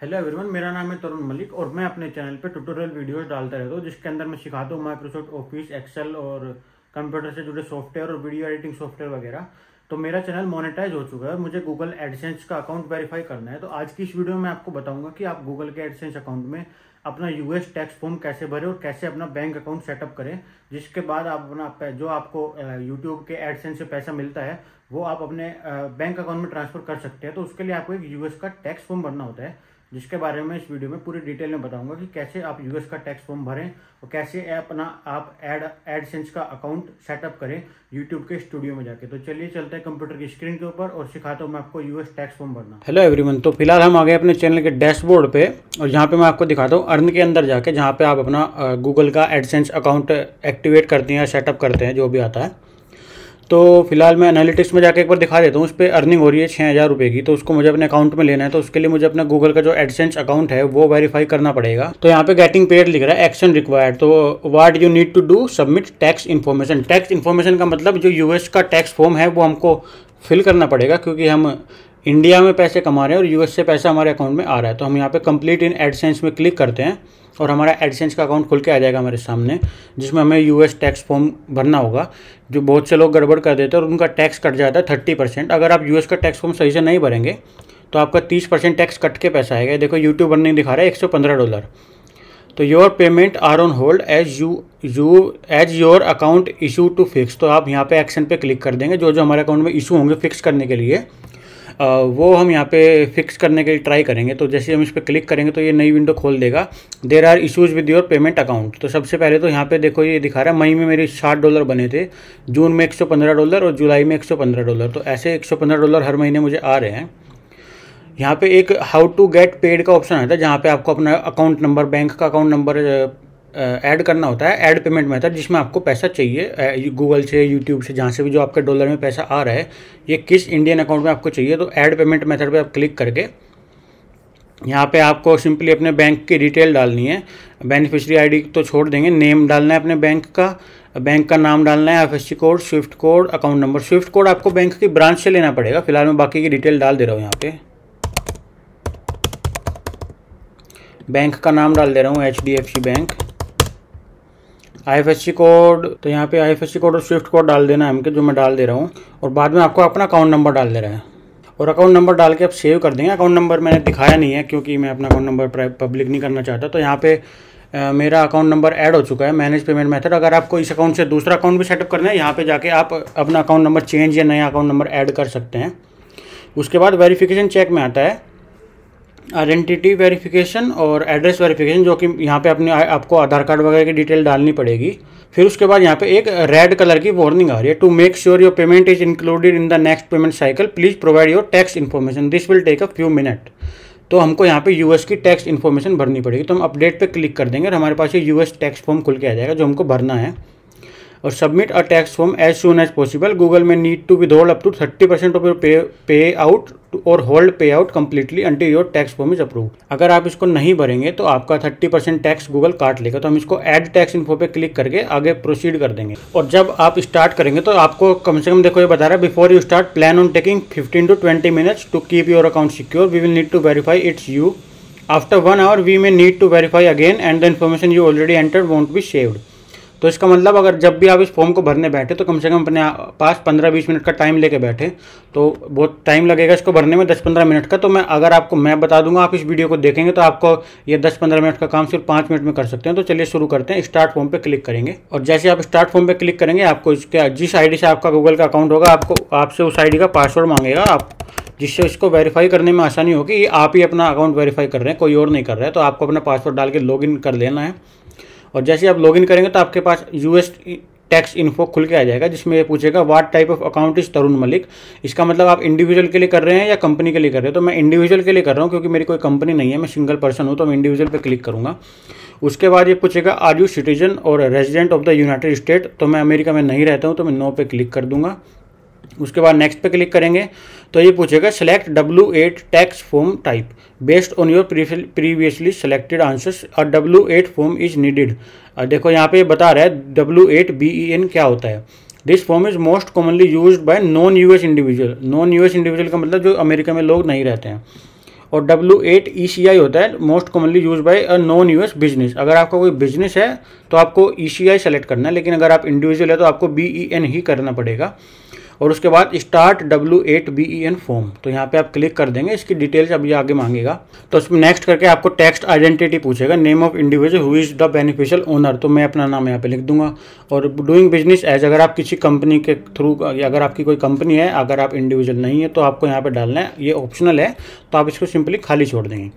Hello everyone, मेरा नाम है तरुण मलिक और मैं अपने चैनल पे ट्यूटोरियल वीडियोस डालता रहता हूँ जिसके अंदर मैं सिखाता हूँ माइक्रोसॉफ्ट ऑफिस, एक्सेल और कंप्यूटर से जुड़े सॉफ्टवेयर और वीडियो एडिटिंग सॉफ्टवेयर वगैरह। तो मेरा चैनल मोनेटाइज हो चुका है, मुझे गूगल एडसेंस का अकाउंट वेरीफाई करना है। तो आज की इस वीडियो में आपको बताऊंगा कि आप गूगल के एडसेंस अकाउंट में अपना यूएस टैक्स फॉर्म कैसे भरें और कैसे अपना बैंक अकाउंट सेटअप करें, जिसके बाद आप अपना जो आपको यूट्यूब के एडसेंस से पैसा मिलता है वो आप अपने बैंक अकाउंट में ट्रांसफर कर सकते हैं। तो उसके लिए आपको एक यूएस का टैक्स फॉर्म भरना होता है, जिसके बारे में इस वीडियो में पूरी डिटेल में बताऊंगा कि कैसे आप यूएस का टैक्स फॉर्म भरें और कैसे अपना आप एडसेंस का अकाउंट सेटअप करें यूट्यूब के स्टूडियो में जाके। तो चलिए चलते हैं कंप्यूटर की स्क्रीन के ऊपर और सिखाता हूँ मैं आपको यूएस टैक्स फॉर्म भरना। हेलो एवरीवन, तो फिलहाल हम आ गए अपने चैनल के डैशबोर्ड पे और यहाँ पे मैं आपको दिखाता हूँ अर्न के अंदर जाके, जहाँ पे आप अपना गूगल का एडसेंस अकाउंट एक्टिवेट करते हैं, सेटअप करते हैं, जो भी आता है। तो फिलहाल मैं एनालिटिक्स में जाके एक बार दिखा देता हूँ। उस पर अर्निंग हो रही है 6,000 रुपये की, तो उसको मुझे अपने अकाउंट में लेना है। तो उसके लिए मुझे अपना गूगल का जो एडसेंस अकाउंट है वो वेरीफाई करना पड़ेगा। तो यहाँ पे गेटिंग पेड लिख रहा है, एक्शन रिक्वायर्ड। तो what you need to do, submit tax information. Tax information का मतलब जो यूएस का टैक्स फॉर्म है वो हमको फिल करना पड़ेगा, क्योंकि हम इंडिया में पैसे कमा रहे हैं और यूएस से पैसा हमारे अकाउंट में आ रहा है। तो हम यहाँ पे कंप्लीट इन एडसेंस में क्लिक करते हैं और हमारा एडसेंस का अकाउंट खुल के आ जाएगा हमारे सामने, जिसमें हमें यूएस टैक्स फॉर्म भरना होगा। जो बहुत से लोग गड़बड़ कर देते हैं और उनका टैक्स कट जाता है 30%। अगर आप यूएस का टैक्स फॉर्म सही से नहीं भरेंगे तो आपका 30% टैक्स कट के पैसा आएगा। देखो यूट्यूब अर्निंग दिखा रहा है $115। तो your payment are on hold as your account issue to fix. तो आप यहाँ पे एक्शन पे क्लिक कर देंगे। जो जो हमारे अकाउंट में इशू होंगे फिक्स करने के लिए वो हम यहाँ पे फिक्स करने के लिए ट्राई करेंगे। तो जैसे हम इस पर क्लिक करेंगे तो ये नई विंडो खोल देगा, there are issues with your payment account. तो सबसे पहले तो यहाँ पे देखो ये दिखा रहा है मई में मेरे $60 बने थे, जून में $115 और जुलाई में $115। तो ऐसे $115 हर महीने मुझे आ रहे हैं। यहाँ पे एक हाउ टू गेट पेड का ऑप्शन आता है, जहाँ पे आपको अपना अकाउंट नंबर, बैंक का अकाउंट नंबर ऐड करना होता है, ऐड पेमेंट मेथड, जिसमें आपको पैसा चाहिए गूगल से, यूट्यूब से, जहाँ से भी जो आपके डॉलर में पैसा आ रहा है ये किस इंडियन अकाउंट में आपको चाहिए। तो ऐड पेमेंट मेथड पे आप क्लिक करके यहाँ पे आपको सिंपली अपने बैंक की डिटेल डालनी है। बेनिफिशियरी आईडी तो छोड़ देंगे, नेम डालना है अपने बैंक का नाम डालना है, IFSC code, Swift code, account number. Swift code आपको बैंक की ब्रांच से लेना पड़ेगा। फिलहाल मैं बाकी की डिटेल डाल दे रहा हूँ। यहाँ पे बैंक का नाम डाल दे रहा हूँ, HDFC बैंक। IFSC कोड, तो यहाँ पे IFSC कोड और स्विफ्ट कोड डाल देना है हमके, जो मैं डाल दे रहा हूँ। और बाद में आपको अपना अकाउंट नंबर डाल दे रहा है और अकाउंट नंबर डाल के आप सेव कर देंगे। अकाउंट नंबर मैंने दिखाया नहीं है क्योंकि मैं अपना अकाउंट नंबर पब्लिक नहीं करना चाहता। तो यहाँ पे मेरा अकाउंट नंबर ऐड हो चुका है, मैनेज पेमेंट मेथड। अगर आपको इस अकाउंट से दूसरा अकाउंट भी सेटअप करना है, यहाँ पे जाके आप अपना अकाउंट नंबर चेंज या नया अकाउंट नंबर ऐड कर सकते हैं। उसके बाद वेरिफिकेशन चेक में आता है आइडेंटिटी वेरिफिकेशन और एड्रेस वेरिफिकेशन, जो कि यहाँ पे अपने आपको आधार कार्ड वगैरह की डिटेल डालनी पड़ेगी। फिर उसके बाद यहाँ पे एक रेड कलर की वार्निंग आ रही है, to make sure your payment is included in the next payment cycle please provide your tax information, this will take a few minute. तो हमको यहाँ पे यूएस की टैक्स इन्फॉर्मेशन भरनी पड़ेगी। तो हम अपडेट पे क्लिक कर देंगे और हमारे पास ये यूएस टैक्स फॉर्म खुल के आ जाएगा जो हमको भरना है। और submit a tax form as soon as possible, Google may need to withhold up to 30% of your payout और hold payout completely until your tax form is approve. अगर आप इसको नहीं भरेंगे तो आपका 30% टैक्स गूगल काट लेगा। तो हम इसको ऐड टैक्स इन्फो पे क्लिक करके आगे प्रोसीड कर देंगे। और जब आप स्टार्ट करेंगे तो आपको कम से कम, देखो ये बता रहा है, before you start plan on taking 15 to 20 minutes to keep your account secure, we will need to verify it's you, after 1 hour we may need to verify again and the information you already entered won't be saved. तो इसका मतलब अगर जब भी आप इस form को भरने बैठे तो कम से कम अपने पास 15-20 मिनट का टाइम लेके बैठे। तो बहुत टाइम लगेगा इसको भरने में, 10-15 मिनट का। तो मैं बता दूंगा, आप इस वीडियो को देखेंगे तो आपको ये 10-15 मिनट का काम सिर्फ 5 मिनट में कर सकते हैं। तो चलिए शुरू करते हैं। स्टार्ट फॉर्म पे क्लिक करेंगे और जैसे आप स्टार्ट फॉर्म पे क्लिक करेंगे आपको इसके जिस आईडी से आपका गूगल का अकाउंट होगा आपसे उस आईडी का पासवर्ड मांगेगा, जिससे इसको वेरीफाई करने में आसानी होगी। ये आप ही अपना अकाउंट वेरीफाई कर रहे हैं, कोई और नहीं कर रहा है। तो आपको अपना पासवर्ड डाल के लॉगिन कर लेना है। और जैसे आप लॉगिन करेंगे तो आपके पास यूएस टैक्स इन्फो खुल के आ जाएगा, जिसमें ये पूछेगा what type of account is Tarun Malik. इसका मतलब आप इंडिविजुअल के लिए कर रहे हैं या कंपनी के लिए कर रहे हैं। तो मैं इंडिविजुअल के लिए कर रहा हूँ क्योंकि मेरी कोई कंपनी नहीं है, मैं सिंगल पर्सन हूँ। तो मैं इंडिविजुअल पे क्लिक करूँगा। उसके बाद ये पूछेगा आर यू सिटीजन और resident of the United state. तो मैं अमेरिका में नहीं रहता हूँ, तो मैं नो पे क्लिक कर दूंगा। उसके बाद नेक्स्ट पे क्लिक करेंगे तो ये पूछेगा select W8 tax form type based on your previously selected answers, और W8 फॉर्म इज नीडेड। देखो यहाँ पे बता रहा है W8 BEN क्या होता है। This form is most commonly used by non US individual. Non US individual का मतलब जो अमेरिका में लोग नहीं रहते हैं। और W8 ECI होता है most commonly use by a non US business. अगर आपका कोई बिजनेस है तो आपको ECI सेलेक्ट करना है, लेकिन अगर आप इंडिविजुअल है तो आपको BEN ही करना पड़ेगा। और उसके बाद स्टार्ट W8BEN फॉर्म, तो यहाँ पे आप क्लिक कर देंगे। इसकी डिटेल्स अभी आगे मांगेगा, तो उसमें नेक्स्ट करके आपको टेक्स्ट आइडेंटिटी पूछेगा, name of individual who is the beneficial owner, तो मैं अपना नाम यहाँ पे लिख दूंगा। और डूइंग बिजनेस एज, अगर आप किसी कंपनी के थ्रू, अगर आपकी कोई कंपनी है, अगर आप इंडिविजुअल नहीं है तो आपको यहाँ पे डालना है, ये ऑप्शनल है तो आप इसको सिंपली खाली छोड़ देंगे।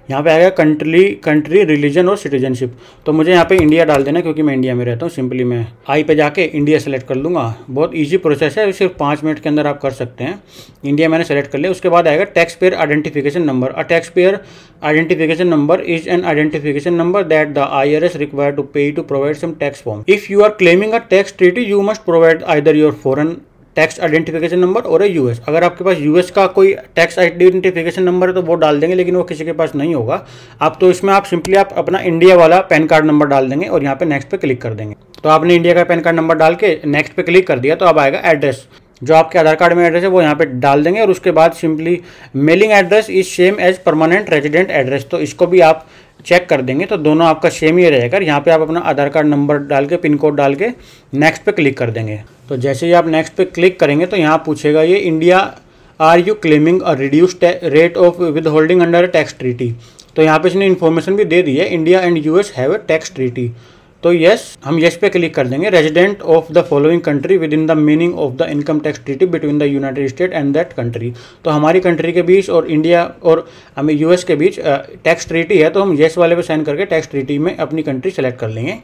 यहाँ पे आएगा कंट्री रिलीजन और सिटीजनशिप, तो मुझे यहाँ पे इंडिया डाल देना क्योंकि मैं इंडिया में रहता हूँ। सिंपली मैं आई पे जाके इंडिया सेलेक्ट कर लूँगा। बहुत इजी प्रोसेस है, सिर्फ 5 मिनट के अंदर आप कर सकते हैं। इंडिया मैंने सेलेक्ट कर लिया। उसके बाद आएगा tax payer identification number. A tax payer identification number is an identification number that the IRS require to pay to provide some tax form. If you are claiming a tax treaty you must provide either your foreign tax identification number और US. अगर आपके पास US का कोई tax identification number है तो वो डाल देंगे, लेकिन वो किसी के पास नहीं होगा। आप तो इसमें आप सिंपली आप अपना इंडिया वाला पैन कार्ड नंबर डाल देंगे और यहाँ पे नेक्स्ट पे क्लिक कर देंगे। तो आपने इंडिया का पैन कार्ड नंबर डाल के नेक्स्ट पे क्लिक कर दिया, तो अब आएगा एड्रेस। जो आपके आधार कार्ड में एड्रेस है वो यहाँ पे डाल देंगे। और उसके बाद simply mailing address is same as permanent resident address, तो इसको भी आप चेक कर देंगे तो दोनों आपका सेम ही रहेगा। यहाँ पे आप अपना आधार कार्ड नंबर डाल के पिन कोड डाल के नेक्स्ट पे क्लिक कर देंगे। तो जैसे ही आप नेक्स्ट पे क्लिक करेंगे तो यहाँ पूछेगा ये India are you claiming a reduced rate of withholding under tax treaty. तो यहाँ पे इसने इन्फॉर्मेशन भी दे दी है, India and US have a tax treaty. तो यस, हम यस पे क्लिक कर देंगे। Resident of the following country within the meaning of the income tax treaty between the United State and that country. तो हमारी country के बीच और India और हमें US के बीच टैक्स ट्रीटी है, तो हम यस वाले पे साइन करके टैक्स ट्रीटी में अपनी कंट्री सेलेक्ट कर लेंगे।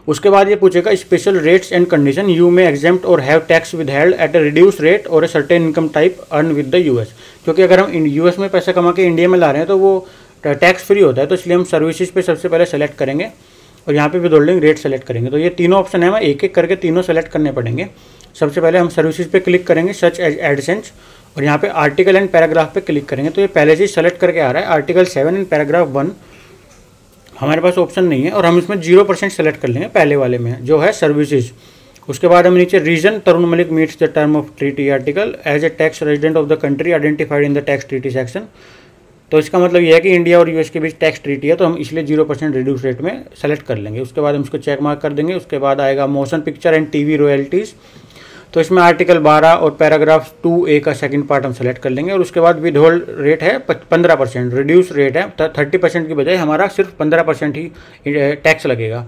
उसके बाद ये पूछेगा special rates and condition, you may exempt और have tax withheld at a reduce rate और a certain income type earn with the US। क्योंकि अगर हम US में पैसा कमा के इंडिया में ला रहे हैं तो वो टैक्स फ्री होता है, तो इसलिए हम सर्विसेज पे सबसे पहले सेलेक्ट करेंगे और यहाँ पे विदहोल्डिंग रेट सेलेक्ट करेंगे। तो ये तीनों ऑप्शन है, हमें एक एक करके तीनों सेलेक्ट करने पड़ेंगे। सबसे पहले हम सर्विसेज पे क्लिक करेंगे, सच एज एडसेंस, और यहाँ पे आर्टिकल एंड पैराग्राफ पे क्लिक करेंगे। तो ये पहले से सेलेक्ट करके आ रहा है, आर्टिकल 7 एंड पैराग्राफ 1 हमारे पास ऑप्शन नहीं है और हम इसमें 0% सेलेक्ट कर लेंगे पहले वाले में जो है सर्विसेज। उसके बाद हम नीचे reason Tarun Malik meets the term of treaty article as a tax resident of the country identified in the tax treaty section. तो इसका मतलब ये है कि इंडिया और US के बीच टैक्स ट्रीटी है, तो हम इसलिए 0% रिड्यूस रेट में सेलेक्ट कर लेंगे। उसके बाद हम इसको चेक मार्क कर देंगे। उसके बाद आएगा motion picture and TV royalties, तो इसमें आर्टिकल 12 और पैराग्राफ 2A का सेकंड पार्ट हम सेलेक्ट कर लेंगे। और उसके बाद विद होल्ड रेट है 15%, रिड्यूस रेट है 30% की बजाय हमारा सिर्फ 15% ही टैक्स लगेगा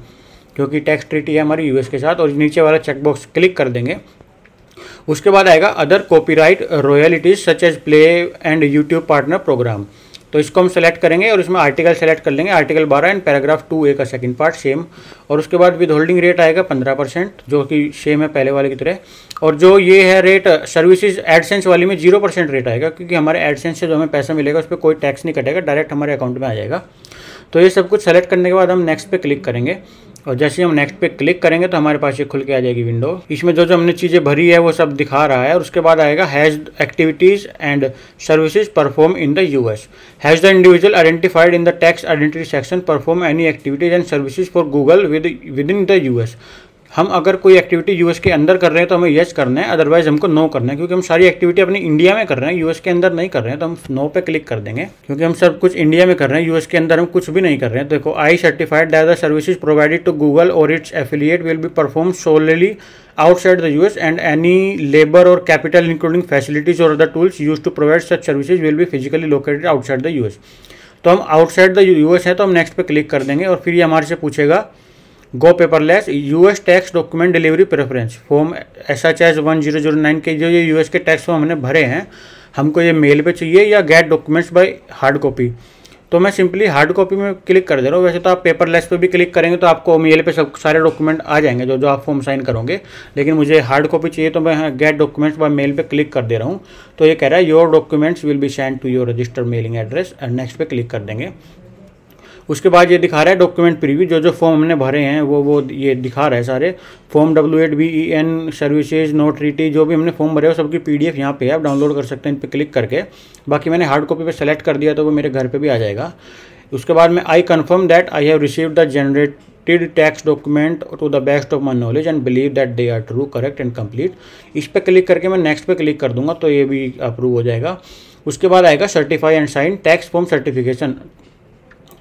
क्योंकि टैक्स ट्रीटी है हमारी US के साथ। और नीचे वाला चेकबॉक्स क्लिक कर देंगे। उसके बाद आएगा other copyright royalties such as play and YouTube partner program, तो इसको हम सेलेक्ट करेंगे और इसमें आर्टिकल सेलेक्ट कर लेंगे, आर्टिकल 12 एंड पैराग्राफ 2A का सेकंड पार्ट सेम। और उसके बाद विद होल्डिंग रेट आएगा 15%, जो कि सेम है पहले वाले की तरह। और जो ये है रेट सर्विसेज एडसेंस वाली में 0% रेट आएगा, क्योंकि हमारे एडसेंस से जो हमें पैसा मिलेगा उस पर कोई टैक्स नहीं कटेगा, डायरेक्ट हमारे अकाउंट में आ जाएगा। तो ये सब कुछ सेलेक्ट करने के बाद हम नेक्स्ट पे क्लिक करेंगे और जैसे हम नेक्स्ट पे क्लिक करेंगे तो हमारे पास ये खुल के आ जाएगी विंडो। इसमें जो जो हमने चीज़ें भरी है वो सब दिखा रहा है। और उसके बाद आएगा has activities and services perform in the US, has the individual identified in the tax identity section perform any activities and services for Google with in the US। हम अगर कोई एक्टिविटी US के अंदर कर रहे हैं तो हमें यस करना है, अदरवाइज हमको नो करना है, क्योंकि हम सारी एक्टिविटी अपनी इंडिया में कर रहे हैं, US के अंदर नहीं कर रहे हैं, तो हम नो पे क्लिक कर देंगे क्योंकि हम सब कुछ इंडिया में कर रहे हैं, US के अंदर हम कुछ भी नहीं कर रहे हैं। देखो, I certified that the services provided to Google और its affiliate will be perform solely outside the US and any labor or capital including facilities or other tools used to provide such services will be physically located outside the US। तो हम outside the US है तो हम next पे click कर देंगे और फिर ये हमारे से पूछेगा go paperless US tax document delivery preference form SHS 1009 के जो ये US के टैक्स फॉर्म हमने भरे हैं, हमको ये मेल पे चाहिए या get documents by hard copy. तो मैं सिंपली हार्ड कॉपी में क्लिक कर दे रहा हूँ। वैसे तो आप पेपरलेस पे भी क्लिक करेंगे तो आपको मेल पे सब सारे डॉक्यूमेंट आ जाएंगे जो आप फॉर्म साइन करोगे, लेकिन मुझे हार्ड कॉपी चाहिए तो मैं गेट डॉक्यूमेंट्स बाय मेल पे क्लिक कर दे रहा हूँ। तो ये कह रहा है your documents will be send to your registered mailing address and next पे क्लिक कर देंगे। उसके बाद ये दिखा रहा है डॉक्यूमेंट प्रीव्यू, जो जो फॉर्म हमने भरे हैं वो ये दिखा रहा है सारे form W8BEN services no treaty, जो भी हमने फॉर्म भरे हो सबकी PDF यहाँ पे है, आप डाउनलोड कर सकते हैं इन पर क्लिक करके। बाकी मैंने हार्ड कॉपी पे सेलेक्ट कर दिया तो वो मेरे घर पे भी आ जाएगा। उसके बाद में I confirm that I have received the generated tax document to the best of my knowledge and believe that they are true, correct and complete. इस पर क्लिक करके मैं नेक्स्ट पे क्लिक कर दूंगा तो ये भी अप्रूव हो जाएगा। उसके बाद आएगा certify and sign tax form certification.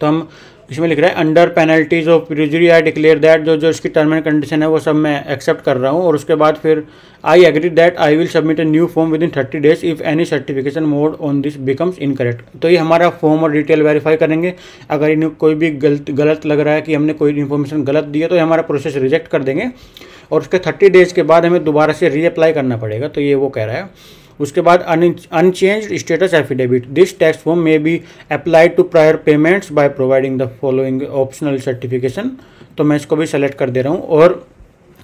तो हम इसमें लिख रहा है under penalties of perjury I declare that, जो इसकी टर्म एंड कंडीशन है वो सब मैं एक्सेप्ट कर रहा हूँ। और उसके बाद फिर I agree that I will submit a new form within 30 days if any certification mode on this becomes incorrect. तो ये हमारा फॉर्म और डिटेल वेरीफाई करेंगे। अगर इन्हें कोई भी गलत लग रहा है कि हमने कोई इन्फॉर्मेशन गलत दी है तो ये हमारा प्रोसेस रिजेक्ट कर देंगे और उसके 30 days के बाद हमें दोबारा से रीअप्लाई करना पड़ेगा। तो ये वो कह रहा है। उसके बाद unchanged status affidavit, this tax form may be applied to prior payments by providing the following optional certification. तो मैं इसको भी सेलेक्ट कर दे रहा हूँ। और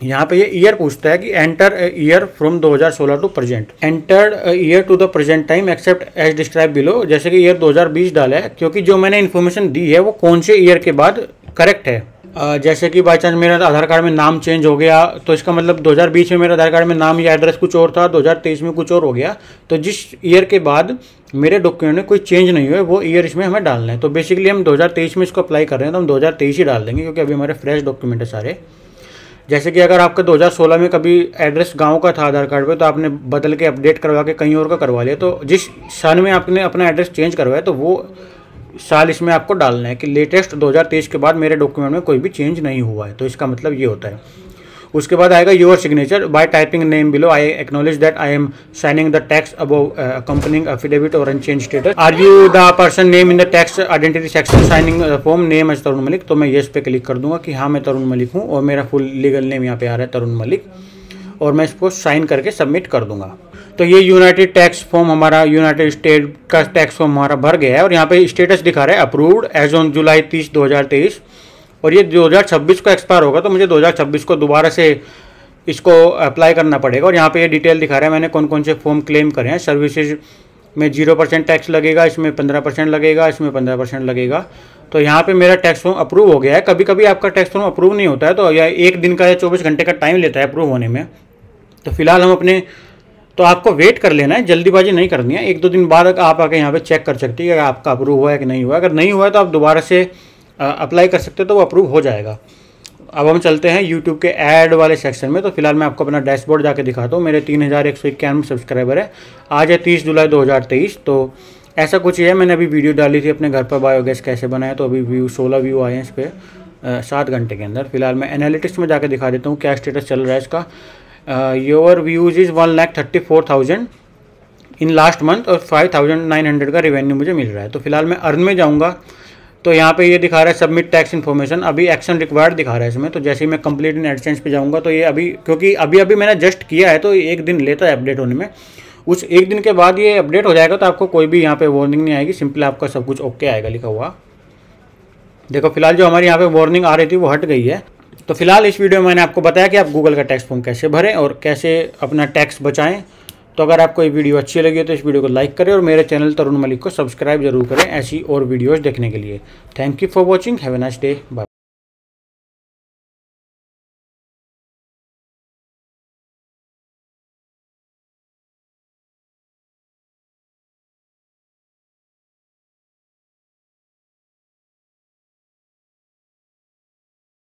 यहाँ पे ये ईयर पूछता है कि enter year from 2016 to present, entered year to the present time except as describe below. जैसे कि ईयर 2020 डाला है, क्योंकि जो मैंने इन्फॉर्मेशन दी है वो कौन से ईयर के बाद करेक्ट है। जैसे कि बाई चांस मेरा आधार कार्ड में नाम चेंज हो गया तो इसका मतलब 2020 में मेरा आधार कार्ड में नाम या एड्रेस कुछ और था, 2023 में कुछ और हो गया। तो जिस ईयर के बाद मेरे डॉक्यूमेंट में कोई चेंज नहीं हुआ वो ईयर इसमें हमें डालना है। तो बेसिकली हम 2023 में इसको अप्लाई कर रहे हैं तो हम 2023 ही डाल देंगे, क्योंकि अभी हमारे फ्रेश डॉक्यूमेंट है सारे। जैसे कि अगर आपका 2016 में कभी एड्रेस गांव का था आधार कार्ड पे तो आपने बदल के अपडेट करवा के कहीं और का करवा लिया, तो जिस साल में आपने अपना एड्रेस चेंज करवाया तो वो साल इसमें आपको डालना है कि लेटेस्ट 2023 के बाद मेरे डॉक्यूमेंट में कोई भी चेंज नहीं हुआ है। तो इसका मतलब ये होता है। उसके बाद आएगा your signature by typing name below, I acknowledge that I am signing the tax above accompanying affidavit और unchange status. Are you the person name in the tax identity section signing form name as Tarun Malik. तो मैं yes पे click कर दूंगा कि हाँ मैं तरुण मलिक हूँ और मेरा फुल लीगल नेम यहाँ पे आ रहा है तरुण मलिक, और मैं इसको साइन करके सबमिट कर दूंगा। तो ये यूनाइटेड टैक्स फॉर्म हमारा, यूनाइटेड स्टेट का टैक्स फॉर्म हमारा भर गया है और यहाँ पे स्टेटस दिखा रहा है अप्रूव्ड एज ऑन जुलाई 30, 2023। और ये 2026 को एक्सपायर होगा तो मुझे 2026 को दोबारा से इसको अप्लाई करना पड़ेगा। और यहाँ पे ये डिटेल दिखा रहा है मैंने कौन कौन से फॉर्म क्लेम करे हैं। सर्विसेज में 0% टैक्स लगेगा, इसमें 15% लगेगा, इसमें 15% लगेगा। तो यहाँ पे मेरा टैक्स फॉर्म अप्रूव हो गया है। कभी कभी आपका टैक्स फॉर्म अप्रूव नहीं होता है तो यह 1 दिन का या 24 घंटे का टाइम लेता है अप्रूव होने में। तो फिलहाल हम अपने, तो आपको वेट कर लेना है, जल्दीबाजी नहीं करनी है। 1-2 दिन बाद आप आके यहाँ पे चेक कर सकती है कि आपका अप्रूव हुआ है कि नहीं हुआ। अगर नहीं हुआ है तो आप दोबारा से अप्लाई कर सकते हो तो वो अप्रूव हो जाएगा। अब हम चलते हैं यूट्यूब के ऐड वाले सेक्शन में। तो फिलहाल मैं आपको अपना डैशबोर्ड जाके दिखाता हूँ। मेरे 3191 सब्सक्राइबर है। आज है 30 जुलाई 2023। तो ऐसा कुछ ही है। मैंने अभी वीडियो डाली थी अपने घर पर बायोगैस कैसे बनाया, तो अभी 16 व्यू आए हैं इस पर 7 घंटे के अंदर। फिलहाल मैं एनालिटिक्स में जाकर दिखा देता हूँ क्या स्टेटस चल रहा है इसका। Your views is 1,34,000 in last month और 5,900 का रेवेन्यू मुझे मिल रहा है। तो फिलहाल मैं अर्न में जाऊँगा तो यहाँ पे ये दिखा रहा है सबमिट टैक्स इन्फॉर्मेशन, अभी एक्शन रिक्वायर्ड दिखा रहा है इसमें। तो जैसे ही मैं कंप्लीट इन एडसेंस पे जाऊँगा तो ये अभी, क्योंकि अभी मैंने जस्ट किया है तो 1 दिन लेता है अपडेट होने में। उस 1 दिन के बाद ये अपडेट हो जाएगा तो आपको कोई भी यहाँ पे वार्निंग नहीं आएगी, सिंपल आपका सब कुछ ओके आएगा लिखा हुआ। देखो फिलहाल जो हमारी यहाँ पे वार्निंग आ रही थी वो हट गई है। तो फिलहाल इस वीडियो में मैंने आपको बताया कि आप गूगल का टैक्स फॉर्म कैसे भरें और कैसे अपना टैक्स बचाएं। तो अगर आपको ये वीडियो अच्छी लगी तो इस वीडियो को लाइक करें और मेरे चैनल तरुण मलिक को सब्सक्राइब जरूर करें ऐसी और वीडियोस देखने के लिए। Thank you for watching, have a nice day, bye.